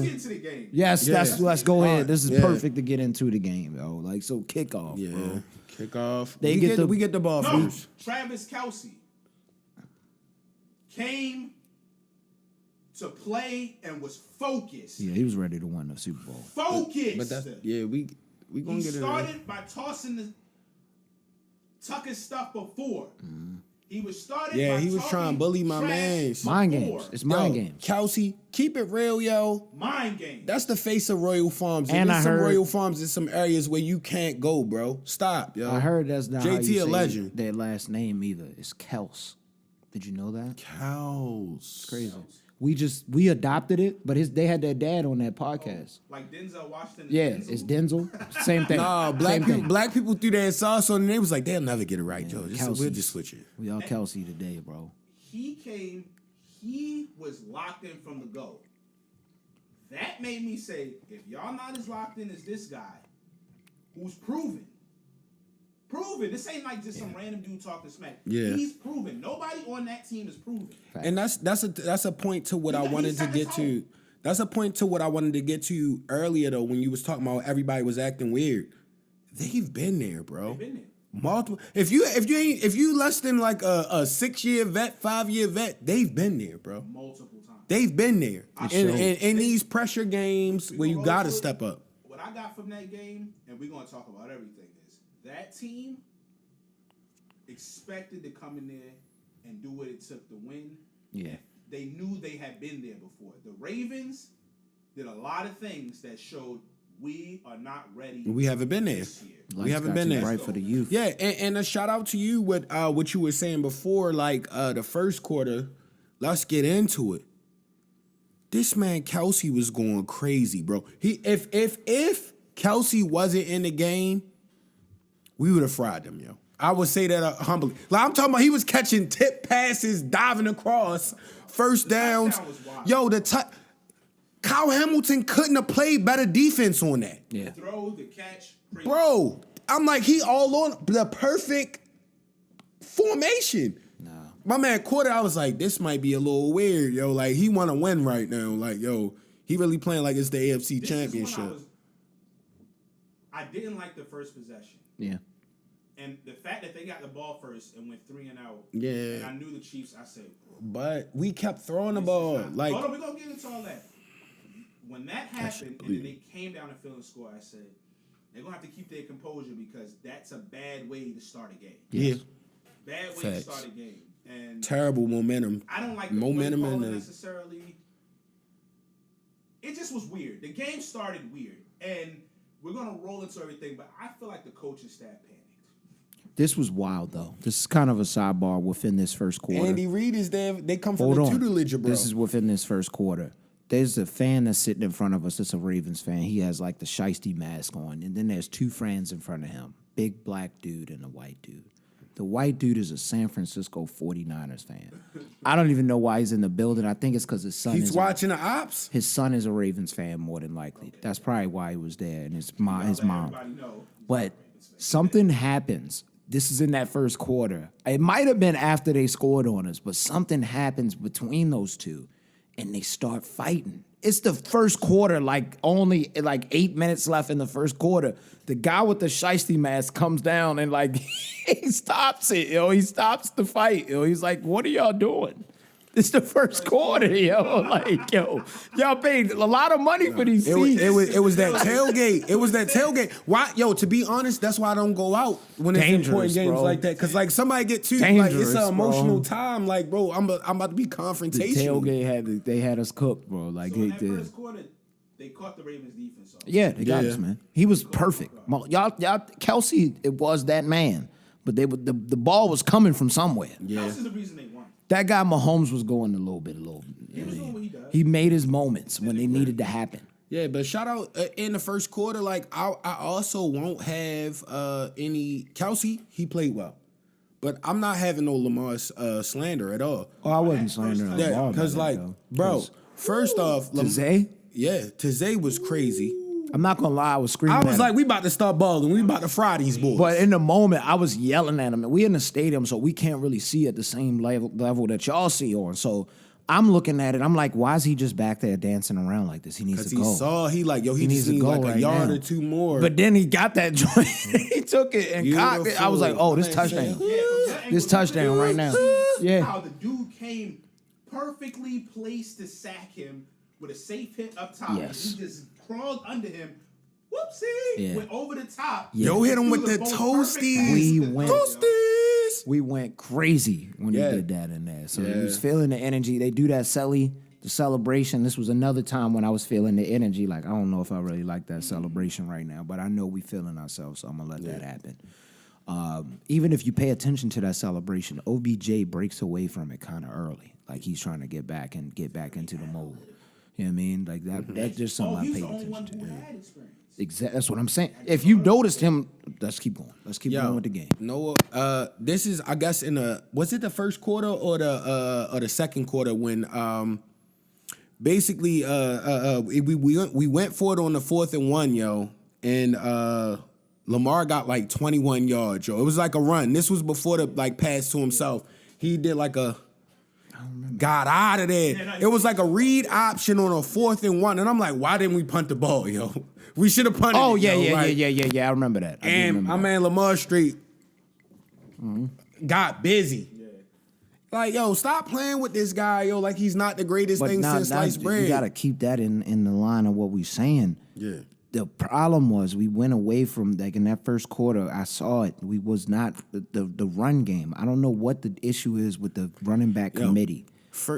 let's get into the game. Yes, let's go ahead. This is perfect to get into the game, yo. Like, so kickoff, bro. Kickoff. We get the ball first. Travis Kelce came to play and was focused. Yeah, he was ready to win the Super Bowl. Focused. But that's we gonna get it. He started by tossing the Tucker stuff before. Mm-hmm. He was started. Yeah, by he was trying to bully my mans. Mind games. It's mind games. Kelsey, keep it real, yo. Mind games. That's the face of Royal Farms. And there's I some heard Royal Farms in some areas where you can't go, bro. Stop, yo. I heard that's not JT how you a say legend. their last name either. It's Kels. Did you know that? Kels. Crazy. We adopted it, but they had their dad on that podcast. Like Denzel Washington. Yeah, Denzel. it's Denzel. Same thing. Nah, black people threw that sauce on and they was like, they'll never get it right, yo. We'll just switch it. We all Kelsey today, bro. He was locked in from the go. That made me say, if y'all not as locked in as this guy, who's proven. This ain't like just some random dude talking smack. Yeah. He's proven. Nobody on that team is proven. And that's a point to what I wanted to get to. That's a point to what I wanted to get to earlier though, when you was talking about everybody was acting weird. They've been there, bro. They've been there. Multiple. If you less than like a 6-year vet, 5-year vet, they've been there, bro. Multiple times. They've been there in these pressure games where you gotta step up. What I got from that game, and we're gonna talk about everything, is that team expected to come in there and do what it took to win. Yeah. They knew they had been there before. The Ravens did a lot of things that showed we are not ready. We haven't been there. We haven't been there. Right for the youth. Yeah, and a shout out to you with what you were saying before, like the first quarter. Let's get into it. This man Kelsey was going crazy, bro. If Kelsey wasn't in the game, we would have fried them, yo. I would say that humbly. Like I'm talking about, he was catching tip passes, diving across, first downs. Yo, Kyle Hamilton couldn't have played better defense on that. Yeah. Throw the catch. Crazy. Bro, I'm like, he all on the perfect formation. Nah. My man quarter, I was like, this might be a little weird, yo. Like, he want to win right now. Like, yo, he really playing like it's the AFC Championship. I didn't like the first possession. Yeah. And the fact that they got the ball first and went 3 and out. Yeah. And I knew the Chiefs, I said. But we kept throwing the ball. Like, hold on, we're going to get into all that. When that happened and then they came down and field and score, I said, they're going to have to keep their composure because that's a bad way to start a game. Yeah. Bad way to start a game. And terrible momentum. I don't like the momentum play calling necessarily. It just was weird. The game started weird. And we're going to roll into everything, but I feel like the coaching staff panicked. This was wild, though. This is kind of a sidebar within this first quarter. Andy Reid is there. They come from the tutelage, bro. This is within this first quarter. There's a fan that's sitting in front of us. It's a Ravens fan. He has like the shiesty mask on. And then there's 2 friends in front of him. Big black dude and a white dude. The white dude is a San Francisco 49ers fan. I don't even know why he's in the building. I think it's because his son He's watching the ops? His son is a Ravens fan more than likely. That's probably why he was there. And his mom. But something happens. This is in that first quarter. It might have been after they scored on us, but something happens between those two. And they start fighting. It's the first quarter, only 8 minutes left in the first quarter. The guy with the shiesty mask comes down and he stops it, yo. He stops the fight, yo. He's like, "What are y'all doing? It's the first quarter, yo." Y'all paid a lot of money for these seats. It was that tailgate. It was that tailgate. Why, yo? To be honest, that's why I don't go out when it's important games like that. Because somebody get too it's an emotional time. Like, bro, I'm about to be confrontational. The tailgate they had us cooked, bro. Like so in that first quarter, they caught the Ravens defense off. Yeah, they got us, man. He was perfect. Y'all, Kelsey, it was that man, but the ball was coming from somewhere. Yeah, Kelsey's the reason they won. That guy Mahomes was going a little bit. He was doing what he does. He made his moments when they needed to happen. Yeah, but shout out in the first quarter. I also won't have any Kelsey. He played well, but I'm not having no Lamar slander at all. Oh, I wasn't slandering Lamar. Because bro, first off, Tizay? Yeah, Tizay was crazy. I'm not gonna lie, I was screaming. I was like, we about to start balling. We about to fry these boys. But in the moment, I was yelling at him. We in the stadium, so we can't really see at the same level that y'all see on. So I'm looking at it. I'm like, why is he just back there dancing around like this? He needs to go. He just needs to needs go like right a yard now. or two more. But then he got that joint. He took it and cocked it. I was like, oh, this touchdown. This touchdown right now. Yeah. How the dude came perfectly placed to sack him with a safe hit up top. Yes. And he just crawled under him. Whoopsie! Yeah. Went over the top. Yo, hit him with the toasties. We went crazy when he did that in there. So he was feeling the energy. They do that the celebration. This was another time when I was feeling the energy. Like, I don't know if I really like that celebration right now, but I know we feeling ourselves, so I'm going to let that happen. Even if you pay attention to that celebration, OBJ breaks away from it kind of early. Like, he's trying to get back into the mode. You know what I mean? Like, that's just something I paid attention to. Exactly. That's what I'm saying. If you noticed him, let's keep going. Let's keep going with the game. Noah, this is, I guess, was it the first quarter or the second quarter when basically we went for it on the 4th and 1, yo, and Lamar got like 21 yards, yo. It was like a run. This was before the pass to himself. He did like a got out of there. It was like a read option on a 4th and 1, and I'm like, why didn't we punt the ball, yo? We should have punted. Oh, it, yeah, yo. yeah. I remember that. And my man Lamar Street got busy. Yeah. Like, yo, stop playing with this guy, yo. Like, he's not the greatest thing since sliced bread. You got to keep that in the line of what we're saying. Yeah. The problem was we went away from, like, in that first quarter, I saw it. We was not the run game. I don't know what the issue is with the running back committee.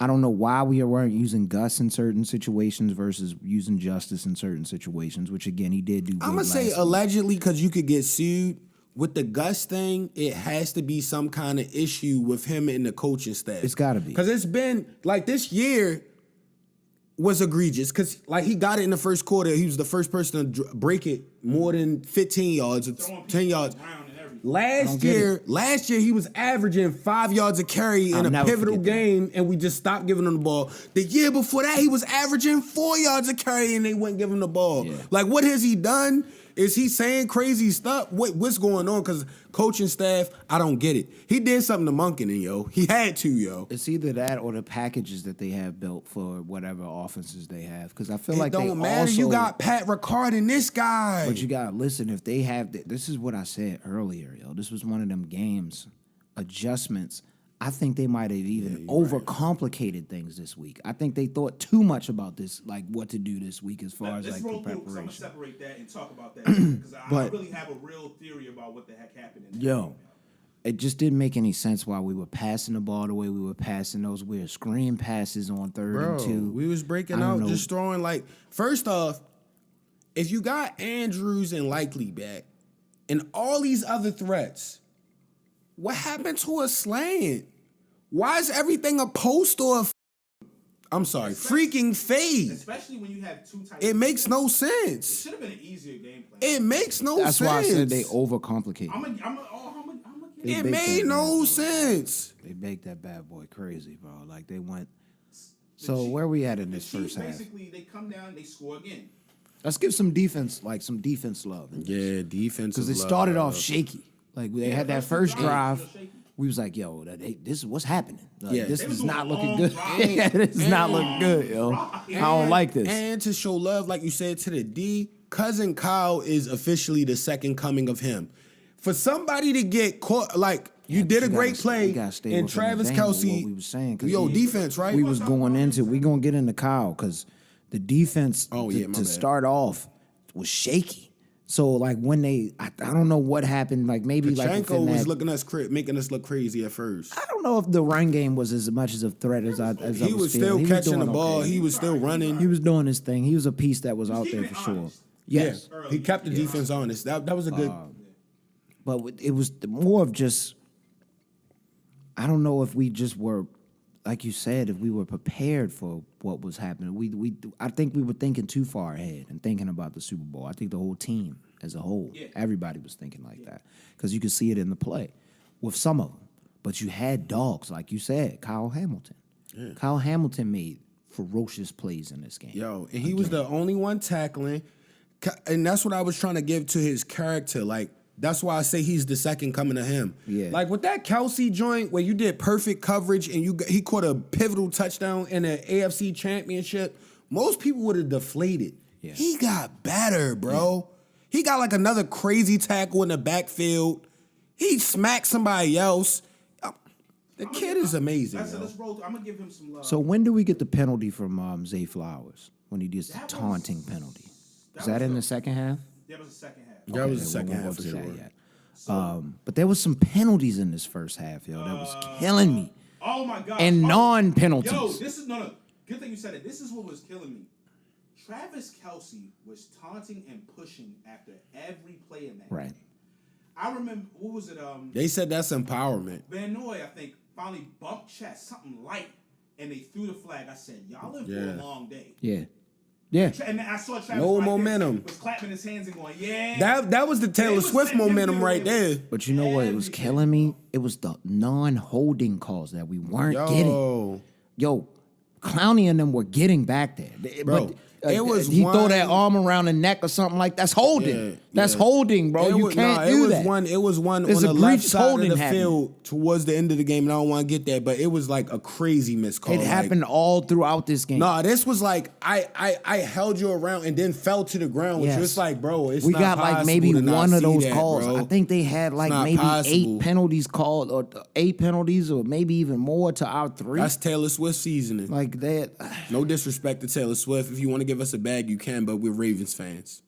I don't know why we weren't using Gus in certain situations versus using Justice in certain situations, which, again, he did do good. I'm going to say allegedly because you could get sued. With the Gus thing, it has to be some kind of issue with him and the coaching staff. It's got to be. Because it's been, like, this year was egregious. Because, like, he got it in the first quarter. He was the first person to break it more than 15 yards or 10 yards. Last year, he was averaging 5 yards a carry in a pivotal game, and we just stopped giving him the ball. The year before that, he was averaging 4 yards a carry, and they wouldn't give him the ball. Yeah. Like, what has he done? Is he saying crazy stuff? What's going on? Because coaching staff, I don't get it. He did something to Monken, yo. He had to, yo. It's either that or the packages that they have built for whatever offenses they have. Because I feel it like don't matter. You got Pat Ricard and this guy. But you got to listen. If they have, this is what I said earlier, yo. This was one of them games. Adjustments. I think they might have even overcomplicated things this week. I think they thought too much about this, like what to do this week as far as like the preparation. I'm gonna separate that and talk about that because I really have a real theory about what the heck happened in that game. It just didn't make any sense while we were passing the ball the way we were passing those weird screen passes on 3rd and 2. We was breaking out, just throwing like. First off, if you got Andrews and Likely back and all these other threats. What happened to a slant? Why is everything a post or freaking fade? Especially when you have two types. It makes no sense. It should have been an easier game plan. It makes no sense. That's why I said they overcomplicated. It made no sense. They baked that bad boy crazy, bro. Like they went. So where we at in this first half? Basically, they come down, they score again. Let's give some defense love. Yeah, defense. Because it started off shaky. Like they had that first drive, we was like, "Yo, this is what's happening. Like, this is not looking good. This is not looking good, yo. I don't like this." And to show love, like you said, to the D, cousin Kyle is officially the second coming of him. For somebody to get caught, like you did a great play, and Travis Kelce. We was saying, defense, right? We was going into. We gonna get into Kyle because the defense to start off was shaky. So like when I don't know what happened. Like maybe Pachenko was making us look crazy at first. I don't know if the run game was as much as a threat as I he was still catching the ball. Okay. He was still running. He was doing his thing. He was a piece that was out there for sure. Yes, he kept the defense honest. That was a good. But it was more of just. I don't know if we just were, like you said, if we were prepared for what was happening. I think we were thinking too far ahead and thinking about the Super Bowl. I think the whole team as a whole, everybody was thinking like that because you could see it in the play with some of them. But you had dogs, like you said, Kyle Hamilton. Yeah. Kyle Hamilton made ferocious plays in this game. Yo, and he was the only one tackling, and that's what I was trying to give to his character. Like That's why I say he's the second coming to him. Yeah. Like with that Kelsey joint where you did perfect coverage and he caught a pivotal touchdown in the AFC Championship, most people would have deflated. Yeah. He got better, bro. He got like another crazy tackle in the backfield. He smacked somebody else. The kid is amazing. Let's roll. I'm gonna give him some love. So when do we get the penalty from Zay Flowers when he does the taunting penalty? Is that in the second half? That was the second half. That was the we second won't half go for to sure. that yet. But there was some penalties in this first half, yo. That was killing me. Oh my god. And non-penalties. Yo, this is no. Good thing you said it. This is what was killing me. Travis Kelce was taunting and pushing after every play in that Right. game. I remember, what was it? They said that's empowerment. Van Noy, I think, finally bumped chest, something light, and they threw the flag. I said, y'all in for a long day. Yeah. Yeah. And I saw Travis No right momentum. there, was clapping his hands and going, yeah. That was the Taylor was Swift letting him momentum get right away there. with But you know what? It was killing me. It was the non-holding calls that we weren't getting. Yo, Clowney and them were getting back there. Bro, But it was he throw one- that arm around the neck or something like that's holding. Yeah, That's yeah. holding, bro. You can't do that. It was one There's on a the left brief side of holding the happening. field towards the end of the game, and I don't want to get that, but it was like a crazy missed call. It happened all throughout this game. Nah, this was like I held you around and then fell to the ground, which Yes. was like, bro, it's we not got like possible maybe to not one of see those that, calls. bro. I think they had like not maybe possible. 8 penalties called, or 8 penalties, or maybe even more to our 3. That's Taylor Swift seasoning. like that. No disrespect to Taylor Swift. If you want to give us a bag, you can, but we're Ravens fans.